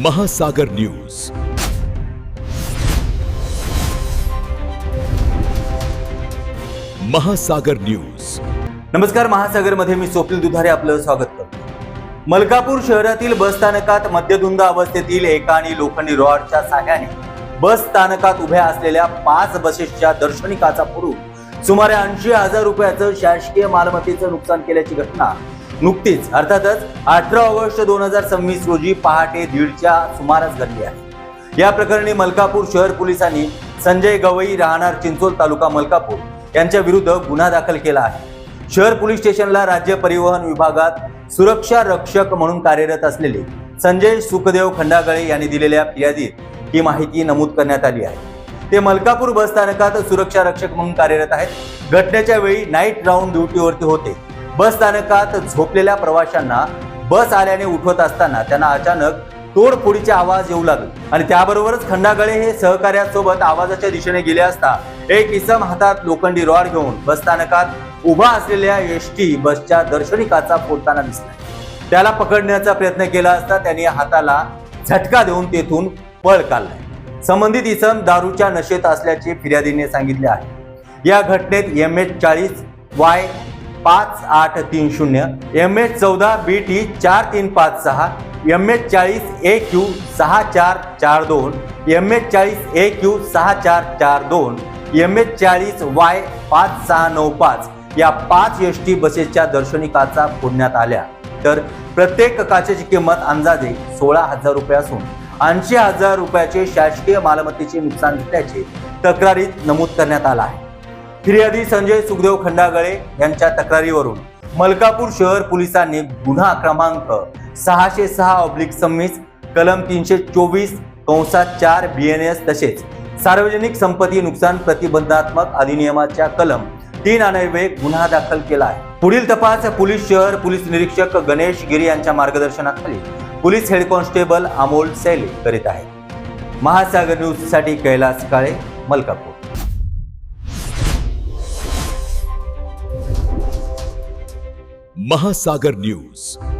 महासागर न्यूज. महासागर न्यूज. नमस्कार. महासागरमध्ये मी स्वप्नील दुधारे आपलं स्वागत करतो. मलकापूर शहरातील बस स्थानकात मद्यधुंद अवस्थेतील एका आणि लोखंडी रॉडच्या साह्याने बस स्थानकात उभ्या असलेल्या 5 बसेसच्या दर्शनी काचा फोडून सुमारे 80,000 रुपयाचं शासकीय मालमत्तेचं नुकसान केल्याची घटना नुकतीच अर्थातच 18 ऑगस्ट 2026 रोजी पहाटे 1:30च्या सुमारास घडली आहे. या प्रकरणी मलकापूर शहर पोलिसांनी संजय गवई राहणार चिंचोल तालुका मलकापूर यांच्या विरुद्ध गुन्हा दाखल केला आहे. शहर पोलीस स्टेशनला राज्य परिवहन विभागात सुरक्षा रक्षक म्हणून कार्यरत असलेले संजय सुखदेव खंडागळे यांनी दिलेल्या फिर्यादीत ही माहिती नमूद करण्यात आली आहे. ते मलकापूर बस स्थानकात सुरक्षा रक्षक म्हणून कार्यरत आहेत. घटनेच्या वेळी नाईट राऊंड ड्युटीवरती होते. बस स्थानकात झोपलेल्या प्रवाशांना बस आल्याने उठवत असताना त्यांना अचानक तोडफोडीचे आवाज येऊ लागले आणि त्याबरोबरच खंडागळे हे सहकार्यासोबत आवाजाच्या दिशेने गेले असता एक इसम हातात लोखंडी रॉड घेऊन बस स्थानकात उभा असलेल्या एसटी बसच्या दर्शनी काचा फोडताना दिसला. त्याला पकडण्याचा प्रयत्न केला असता त्यांनी हाताला झटका देऊन तेथून पळ काढलाय. संबंधित इसम दारूच्या नशेत असल्याचे फिर्यादीने सांगितले आहे. या घटनेत MH40Y 5830, MH14BT 4356, MH40AQ 6442, MH40AQ 6442, MH40Y 5695 या 5 एसटी बसेसच्या दर्शनी काचा फोडण्यात आल्या. तर प्रत्येक काचेची किंमत अंदाजे 16,000 रुपये असून 80,000 रुपयाचे शासकीय मालमत्तेचे नुकसान झाल्याचे तक्रारीत नमूद करण्यात आलं आहे. फिर्यादी संजय सुखदेव खंडागळे यांच्या तक्रारीवरून मलकापूर शहर पोलिसांनी गुन्हा क्रमांक 606/26 कलम 324/4 BNS तसेच सार्वजनिक संपत्ती नुकसान प्रतिबंधात्मक अधिनियमाच्या कलम 3 गुन्हा दाखल केला आहे. पुढील तपास पोलीस शहर पोलीस निरीक्षक गणेश गिरी यांच्या मार्गदर्शनाखाली पोलीस हेड कॉन्स्टेबल अमोल सैले करीत आहेत. महासागर न्यूज साठी कैलास काळे, मलकापूर. महासागर न्यूज.